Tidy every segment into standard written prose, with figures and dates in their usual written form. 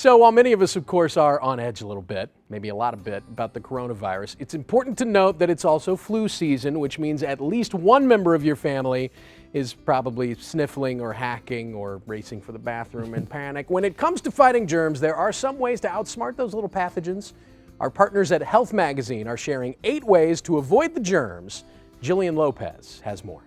So while many of us, of course, are on edge a little bit, maybe a lot of bit, about the coronavirus, it's important to note that it's also flu season, which means at least one member of your family is probably sniffling or hacking or racing for the bathroom in panic. When it comes to fighting germs, there are some ways to outsmart those little pathogens. Our partners at Health Magazine are sharing 8 ways to avoid the germs. Jillian Lopez has more.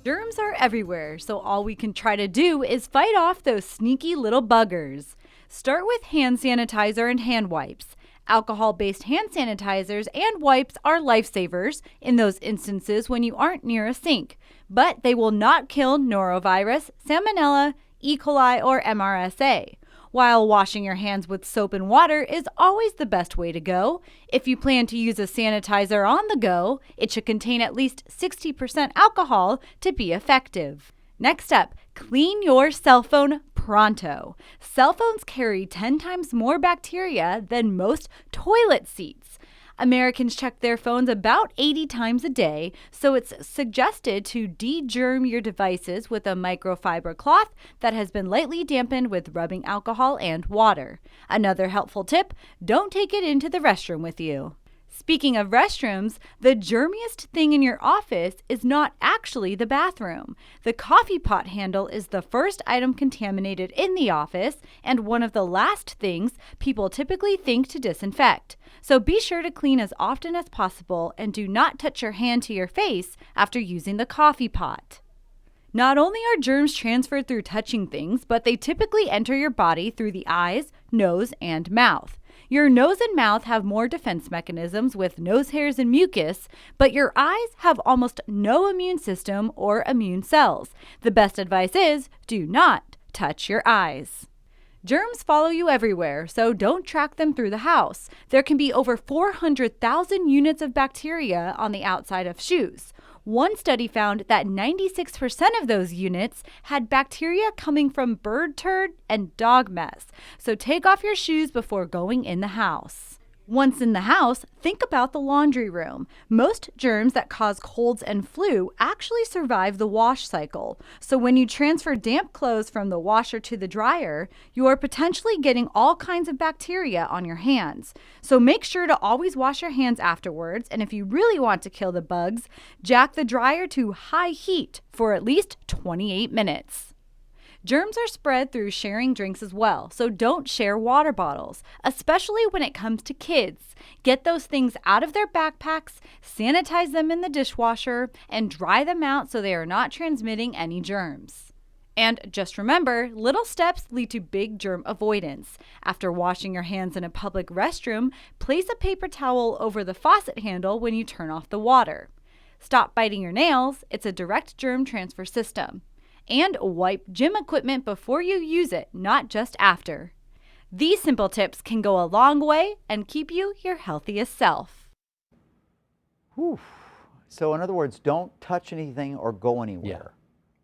Germs are everywhere, so all we can try to do is fight off those sneaky little buggers. Start with hand sanitizer and hand wipes. Alcohol-based hand sanitizers and wipes are lifesavers in those instances when you aren't near a sink, but they will not kill norovirus, salmonella, E. coli, or MRSA. While washing your hands with soap and water is always the best way to go, if you plan to use a sanitizer on the go, it should contain at least 60% alcohol to be effective. Next up, clean your cell phone pronto. Cell phones carry 10 times more bacteria than most toilet seats. Americans check their phones about 80 times a day, so it's suggested to de-germ your devices with a microfiber cloth that has been lightly dampened with rubbing alcohol and water. Another helpful tip, don't take it into the restroom with you. Speaking of restrooms, the germiest thing in your office is not actually the bathroom. The coffee pot handle is the first item contaminated in the office and one of the last things people typically think to disinfect. So be sure to clean as often as possible and do not touch your hand to your face after using the coffee pot. Not only are germs transferred through touching things, but they typically enter your body through the eyes, nose, and mouth. Your nose and mouth have more defense mechanisms with nose hairs and mucus, but your eyes have almost no immune system or immune cells. The best advice is do not touch your eyes. Germs follow you everywhere, so don't track them through the house. There can be over 400,000 units of bacteria on the outside of shoes. One study found that 96% of those units had bacteria coming from bird turd and dog mess. So take off your shoes before going in the house. Once in the house, think about the laundry room. Most germs that cause colds and flu actually survive the wash cycle. So when you transfer damp clothes from the washer to the dryer, you are potentially getting all kinds of bacteria on your hands. So make sure to always wash your hands afterwards, and if you really want to kill the bugs, jack the dryer to high heat for at least 28 minutes. Germs are spread through sharing drinks as well, so don't share water bottles, especially when it comes to kids. Get those things out of their backpacks, sanitize them in the dishwasher, and dry them out so they are not transmitting any germs. And just remember, little steps lead to big germ avoidance. After washing your hands in a public restroom, place a paper towel over the faucet handle when you turn off the water. Stop biting your nails, it's a direct germ transfer system. And wipe gym equipment before you use it, not just after. These simple tips can go a long way and keep you your healthiest self. Whew. So in other words, don't touch anything or go anywhere.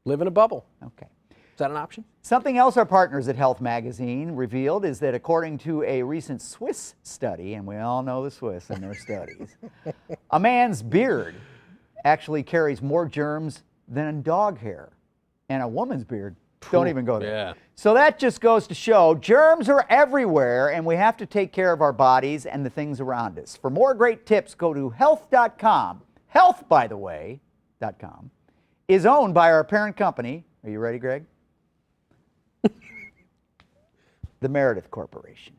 Live in a bubble. Okay. Is that an option? Something else our partners at Health Magazine revealed is that according to a recent Swiss study, and we all know the Swiss and their studies, a man's beard actually carries more germs than dog hair. And a woman's beard, don't even go there. Yeah. So that just goes to show germs are everywhere, and we have to take care of our bodies and the things around us. For more great tips, go to health.com. Health, by the way, .com, is owned by our parent company. Are you ready, Greg? The Meredith Corporation.